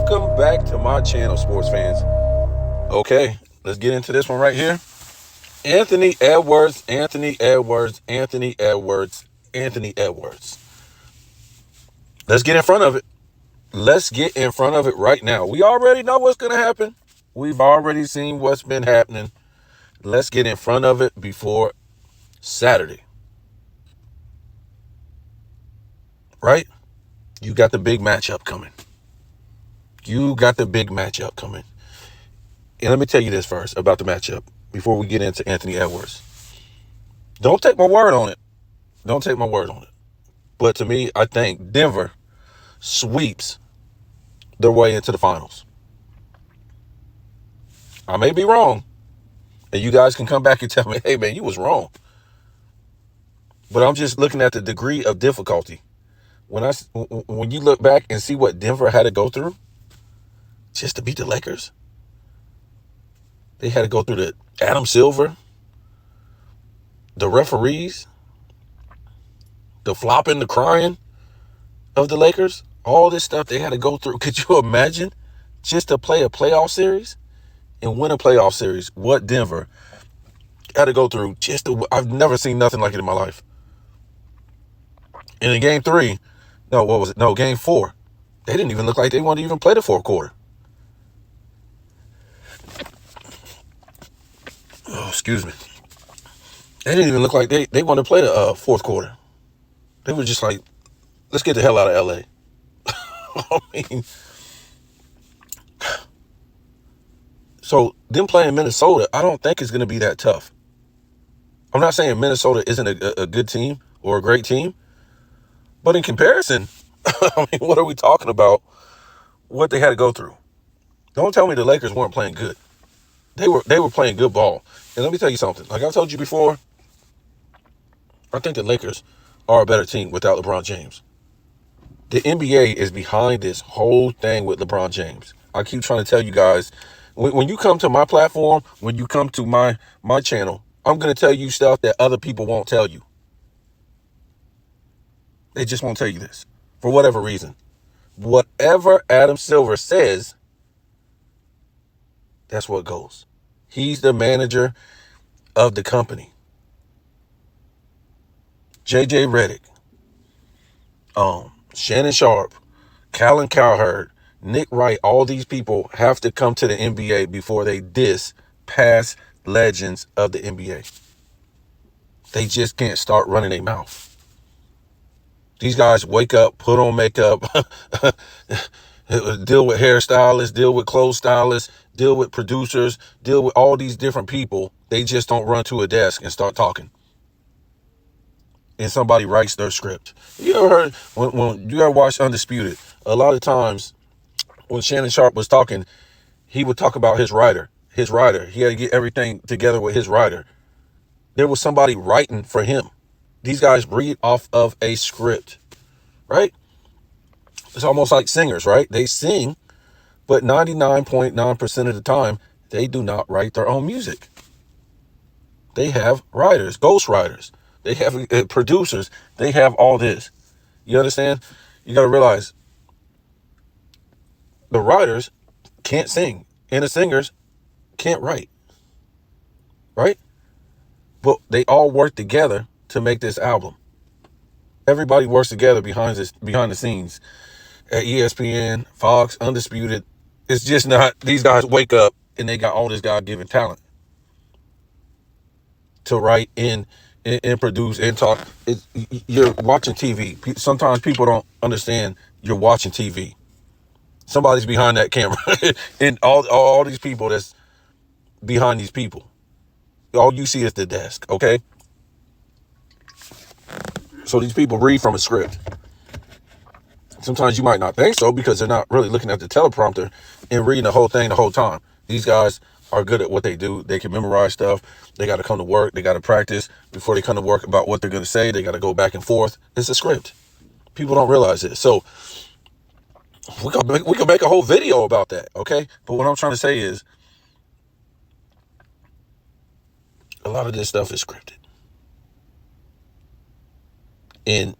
Welcome back to my channel, sports fans. Okay, let's get into this one right here. Anthony Edwards, Anthony Edwards, Anthony Edwards, Anthony Edwards. Let's get in front of it. Let's get in front of it right now. We already know what's going to happen. We've already seen what's been happening. Let's get in front of it before Saturday. Right? You got the big matchup coming. You got the big matchup coming. And let me tell you this first about the matchup before we get into Anthony Edwards. Don't take my word on it. Don't take my word on it. But to me, I think Denver sweeps their way into the finals. I may be wrong. And you guys can come back and tell me, hey, man, you was wrong. But I'm just looking at the degree of difficulty. When you look back and see what Denver had to go through just to beat the Lakers, they had to go through the Adam Silver, the referees, the flopping, the crying of the Lakers, all this stuff they had to go through. Could you imagine just to play a playoff series and win a playoff series? What Denver had to go through I've never seen nothing like it in my life. And in game 3, game 4, they didn't even look like they wanted to even play the fourth quarter. Oh, excuse me. They didn't even look like they wanted to play the fourth quarter. They were just like, let's get the hell out of LA. I mean, so them playing Minnesota, I don't think it's going to be that tough. I'm not saying Minnesota isn't a good team or a great team, but in comparison, I mean, what are we talking about? What they had to go through. Don't tell me the Lakers weren't playing good. They were playing good ball. And let me tell you something. Like I've told you before, I think the Lakers are a better team without LeBron James. The NBA is behind this whole thing with LeBron James. I keep trying to tell you guys, when you come to my platform, when you come to my channel, I'm going to tell you stuff that other people won't tell you. They just won't tell you this for whatever reason. Whatever Adam Silver says, that's what goes. He's the manager of the company. JJ Redick, Shannon Sharp, Callan Cowherd, Nick Wright, all these people have to come to the NBA before they diss past legends of the NBA. They just can't start running their mouth. These guys wake up, put on makeup, deal with hairstylists, deal with clothes stylists, deal with producers, deal with all these different people. They just don't run to a desk and start talking. And somebody writes their script. You ever heard, when you ever watch Undisputed, a lot of times when Shannon Sharp was talking, he would talk about his writer. He had to get everything together with his writer. There was somebody writing for him. These guys read off of a script, right? It's almost like singers, right? They sing, but 99.9% of the time, they do not write their own music. They have writers, ghost writers. They have producers. They have all this. You understand? You got to realize the writers can't sing and the singers can't write, right? But they all work together to make this album. Everybody works together behind the scenes at ESPN, Fox, Undisputed. It's just not, these guys wake up and they got all this God-given talent to write and produce and talk. You're watching TV. Sometimes people don't understand you're watching TV. Somebody's behind that camera and all these people that's behind these people. All you see is the desk, okay? So these people read from a script. Sometimes you might not think so because they're not really looking at the teleprompter and reading the whole thing the whole time. These guys are good at what they do. They can memorize stuff. They got to come to work. They got to practice before they come to work about what they're going to say. They got to go back and forth. It's a script. People don't realize it. So we can make a whole video about that, okay? But what I'm trying to say is a lot of this stuff is scripted. And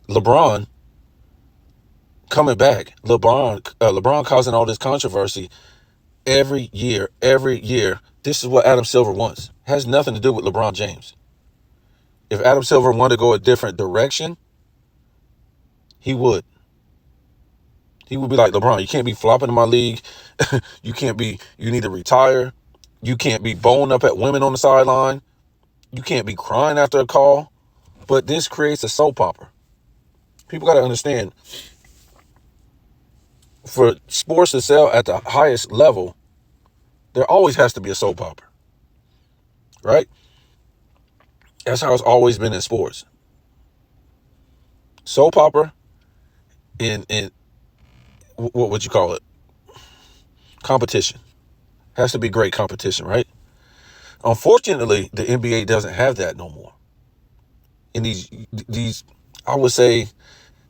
LeBron coming back. LeBron causing all this controversy every year. Every year, this is what Adam Silver wants. Has nothing to do with LeBron James. If Adam Silver wanted to go a different direction, he would. He would be like, LeBron, you can't be flopping in my league. You need to retire. You can't be bowling up at women on the sideline. You can't be crying after a call. But this creates a soap opera. People got to understand, for sports to sell at the highest level, there always has to be a soap opera, right? That's how it's always been in sports. Soap opera in what would you call it? Competition. Has to be great competition, right? Unfortunately, the NBA doesn't have that no more. In these, I would say,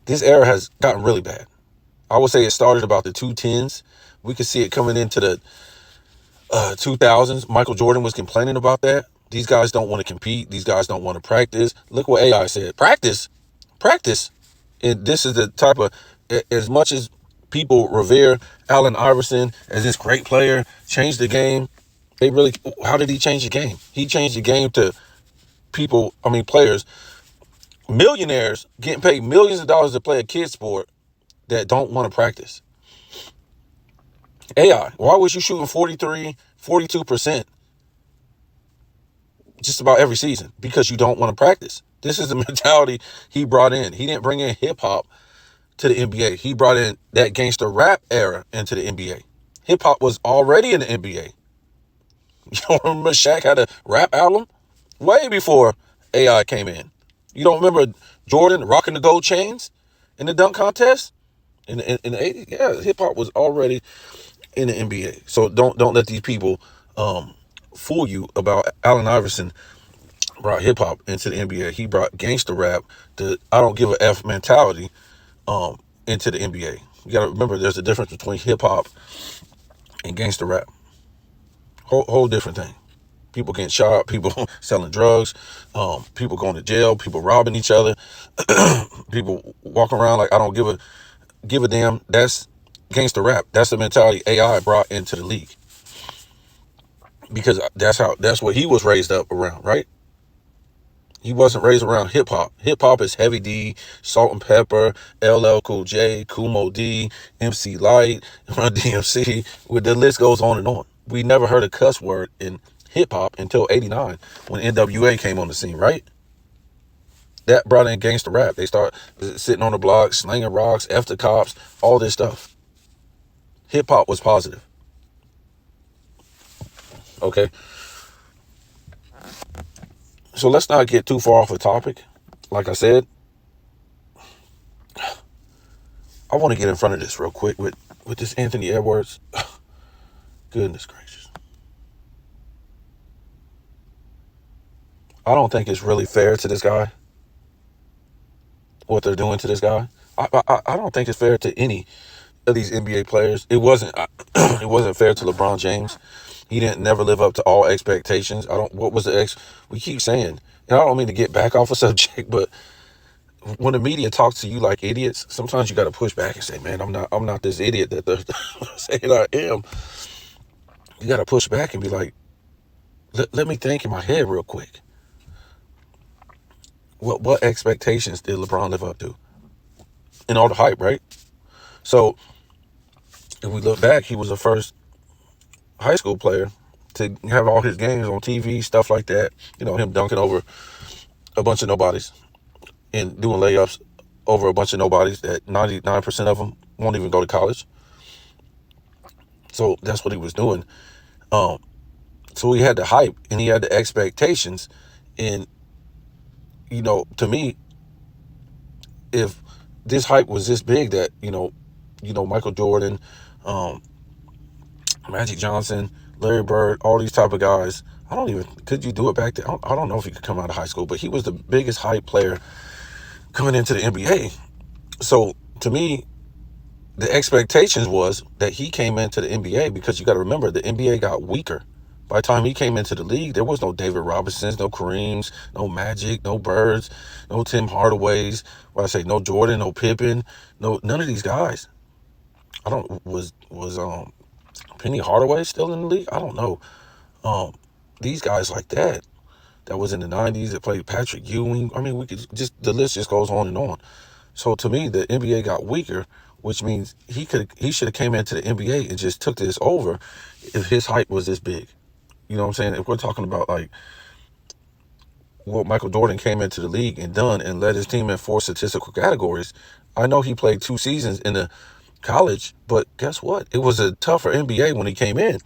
this era has gotten really bad. I would say it started about the 2010s. We could see it coming into the 2000s. Micheal Jordan was complaining about that. These guys don't want to compete. These guys don't want to practice. Look what AI said. Practice. And this is the type of, as much as people revere Allen Iverson as this great player, changed the game, how did he change the game? He changed the game to players, millionaires getting paid millions of dollars to play a kid sport that don't want to practice. AI, why was you shooting 43, 42% just about every season? Because you don't want to practice. This is the mentality he brought in. He didn't bring in hip hop to the NBA. He brought in that gangster rap era into the NBA. Hip hop was already in the NBA. You don't remember Shaq had a rap album way before AI came in? You don't remember Jordan rocking the gold chains in the dunk contest in the 80s? Yeah, hip hop was already in the NBA. So don't let these people fool you about Allen Iverson brought hip hop into the NBA. He brought gangster rap, the I don't give a F mentality, into the NBA. You got to remember, there's a difference between hip hop and gangster rap. Whole different thing. People getting shot, people selling drugs, people going to jail, people robbing each other, people walking around like I don't give a damn. That's gangster rap. That's the mentality AI brought into the league, because that's what he was raised up around, right? He wasn't raised around hip hop. Hip hop is Heavy D, Salt and Pepper, LL Cool J, Kool Moe Dee, MC Lyte, Run DMC. The list goes on and on. We never heard a cuss word in hip hop until '89 when NWA came on the scene, right? That brought in gangster rap. They start sitting on the block, slinging rocks, F the cops, all this stuff. Hip hop was positive. Okay. So let's not get too far off the topic. Like I said, I want to get in front of this real quick with this Anthony Edwards. Goodness gracious. I don't think it's really fair to this guy, what they're doing to this guy. I don't think it's fair to any of these NBA players. It wasn't it wasn't fair to LeBron James. He didn't never live up to all expectations. What was the we keep saying, and I don't mean to get back off a subject, but when the media talks to you like idiots, sometimes you got to push back and say, man, I'm not this idiot that they're saying I am. You got to push back and be like, let me think in my head real quick. What expectations did LeBron live up to? And all the hype, right? So if we look back, he was the first high school player to have all his games on TV, stuff like that. You know, him dunking over a bunch of nobodies and doing layups over a bunch of nobodies that 99% of them won't even go to college. So that's what he was doing. So he had the hype and he had the expectations. And, you know, to me, if this hype was this big that, Micheal Jordan, Magic Johnson, Larry Bird, all these type of guys, could you do it back then? I don't know if he could come out of high school, but he was the biggest hype player coming into the NBA. So to me, the expectations was that he came into the NBA, because you got to remember the NBA got weaker By the time he came into the league, there was no David Robinsons, no Kareems, no Magic, no Birds, no Tim Hardaways. What I say, no Jordan, no Pippen, no none of these guys. I don't was Penny Hardaway still in the league? I don't know. These guys like that was in the 90s that played Patrick Ewing. I mean, we could just the list just goes on and on. So to me, the NBA got weaker, which means he should have came into the NBA and just took this over if his hype was this big. You know what I'm saying? If we're talking about like what Michael Jordan came into the league and done and led his team in 4 statistical categories, I know he played 2 seasons in the college, but guess what? It was a tougher NBA when he came in.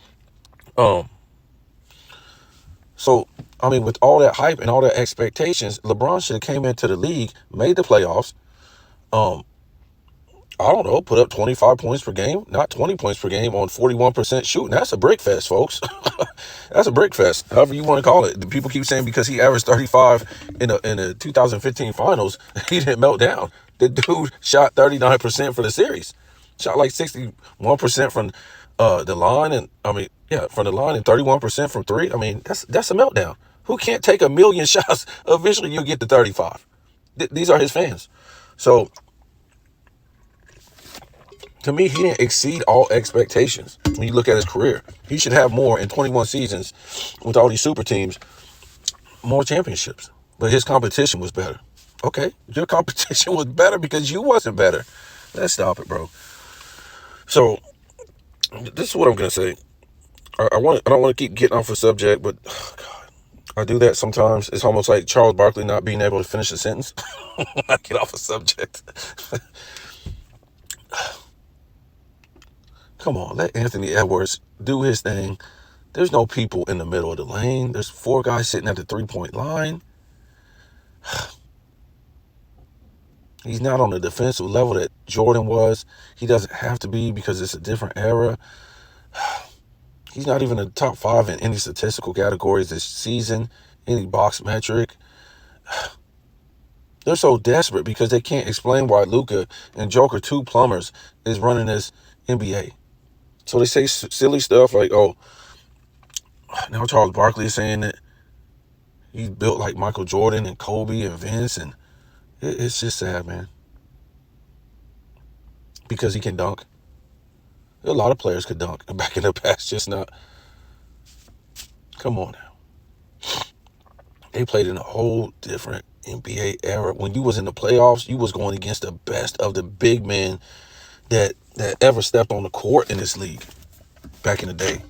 So, I mean, with all that hype and all that expectations, LeBron should have came into the league, made the playoffs. I don't know, put up 25 points per game, not 20 points per game on 41% shooting. That's a brick fest, folks. That's a brick fest, however you want to call it. The people keep saying because he averaged 35 in the 2015 finals, he didn't melt down. The dude shot 39% for the series, shot like 61% from the line, and from the line, and 31% from three. I mean, that's a meltdown. Who can't take a million shots? Eventually, you'll get to 35. These are his fans. So, to me, he didn't exceed all expectations. When you look at his career, he should have more in 21 seasons with all these super teams, more championships. But his competition was better. Okay, your competition was better because you wasn't better. Let's stop it, bro. So this is what I'm gonna say. I don't want to keep getting off the subject, but God, I do that sometimes. It's almost like Charles Barkley not being able to finish a sentence. I get off a subject. Come on, let Anthony Edwards do his thing. There's no people in the middle of the lane. There's 4 guys sitting at the 3-point line. He's not on the defensive level that Jordan was. He doesn't have to be because it's a different era. He's not even in the top 5 in any statistical categories this season, any box metric. They're so desperate because they can't explain why Luka and Joker, 2 plumbers, is running this NBA. So they say silly stuff like, oh, now Charles Barkley is saying that he's built like Michael Jordan and Kobe and Vince, and it's just sad, man. Because he can dunk. A lot of players could dunk back in the past, just not. Come on now. They played in a whole different NBA era. When you was in the playoffs, you was going against the best of the big men that ever stepped on the court in this league back in the day.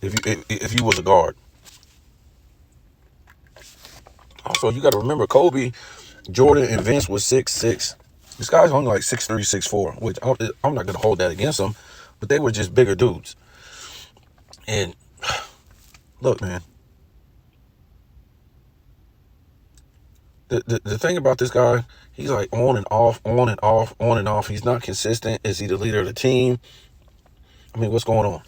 If you was a guard. Also, you got to remember Kobe, Jordan, and Vince was 6'6". This guy's only like 6'3", 6'4", which I'm not going to hold that against them, but they were just bigger dudes. And look, man, the thing about this guy, he's like on and off, on and off, on and off. He's not consistent. Is he the leader of the team? I mean, what's going on?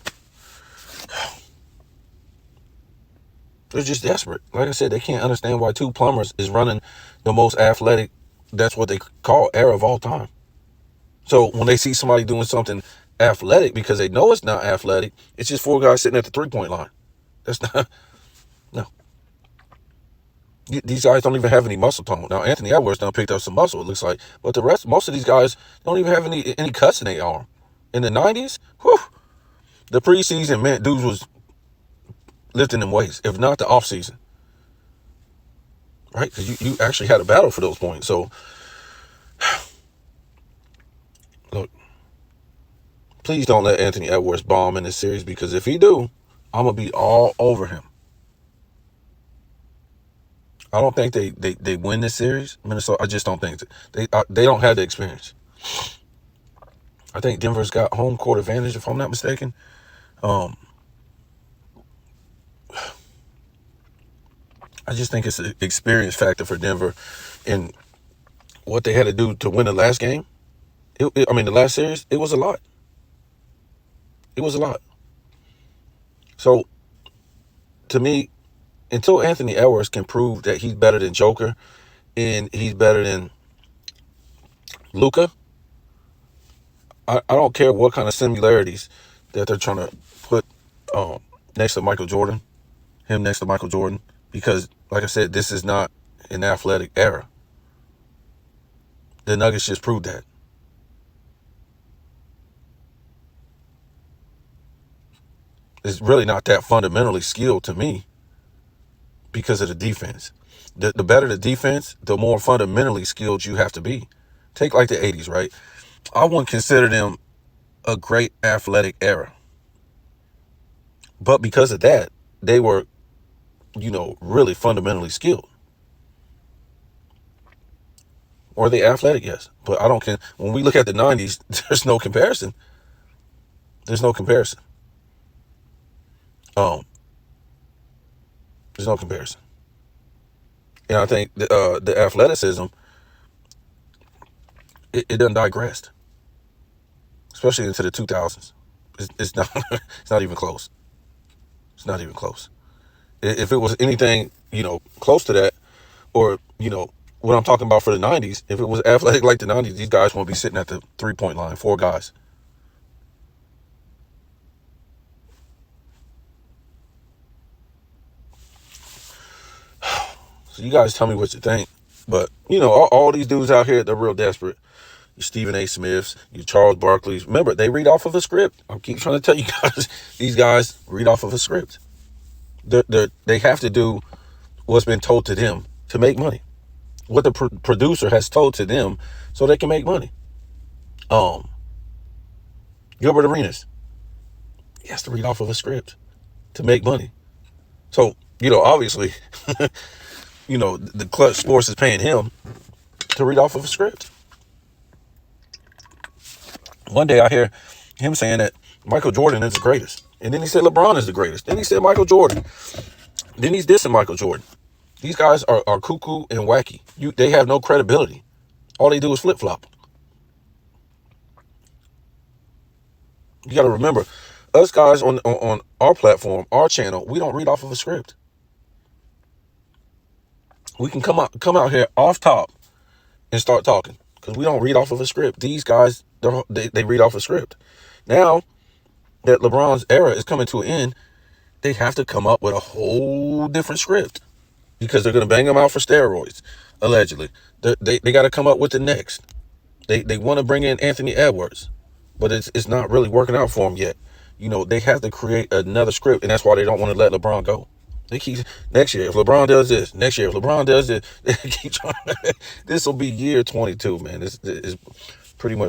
They're just desperate. Like I said, they can't understand why 2 plumbers is running the most athletic, that's what they call, era of all time. So when they see somebody doing something athletic because they know it's not athletic, it's just 4 guys sitting at the 3-point line. That's not, no. These guys don't even have any muscle tone. Now, Anthony Edwards done picked up some muscle, it looks like. But most of these guys don't even have any cuts in their arm. In the 90s, whew, the preseason meant dudes was lifting them weights, if not the offseason. Right? Because you actually had a battle for those points. So, look, please don't let Anthony Edwards bomb in this series, because if he do, I'm going to be all over him. I don't think they win this series, Minnesota. I just don't think they don't have the experience. I think Denver's got home court advantage, if I'm not mistaken. I just think it's an experience factor for Denver, and what they had to do to win the last game. The last series, it was a lot. It was a lot. So, to me, until Anthony Edwards can prove that he's better than Joker and he's better than Luka, I don't care what kind of similarities that they're trying to put next to Michael Jordan. him next to Michael Jordan, because, like I said, this is not an athletic era. The Nuggets just proved that. It's really not that fundamentally skilled to me because of the defense. The better the defense, the more fundamentally skilled you have to be. Take like the 80s, right? I wouldn't consider them a great athletic era. But because of that, they were, really fundamentally skilled. Or they athletic, yes. But I don't care. When we look at the 90s, there's no comparison. There's no comparison. Um, there's no comparison. And I think the athleticism, it doesn't digress, especially into the 2000s. It's not. It's not even close. It's not even close. If it was anything, close to that, or what I'm talking about for the 90s, if it was athletic like the 90s, these guys won't be sitting at the 3-point line. 4 guys. So you guys tell me what you think. But, all these dudes out here, they're real desperate. Your Stephen A. Smiths, your Charles Barkley's. Remember, they read off of a script. I keep trying to tell you guys, these guys read off of a script. They have to do what's been told to them to make money. What the producer has told to them so they can make money. Gilbert Arenas, he has to read off of a script to make money. So, obviously, the Clutch Sports is paying him to read off of a script. One day I hear him saying that Michael Jordan is the greatest. And then he said LeBron is the greatest. Then he said Michael Jordan. Then he's dissing Michael Jordan. These guys are cuckoo and wacky. They have no credibility. All they do is flip-flop. You got to remember, us guys on our platform, our channel, we don't read off of a script. We can come out here off top and start talking because we don't read off of a script. These guys, they read off a script. Now that LeBron's era is coming to an end, they have to come up with a whole different script because they're going to bang them out for steroids, allegedly. They got to come up with the next. They want to bring in Anthony Edwards, but it's not really working out for them yet. They have to create another script, and that's why they don't want to let LeBron go. They keep, next year, if LeBron does this, next year, if LeBron does this, they keep trying. This will be year 22, man. This is pretty much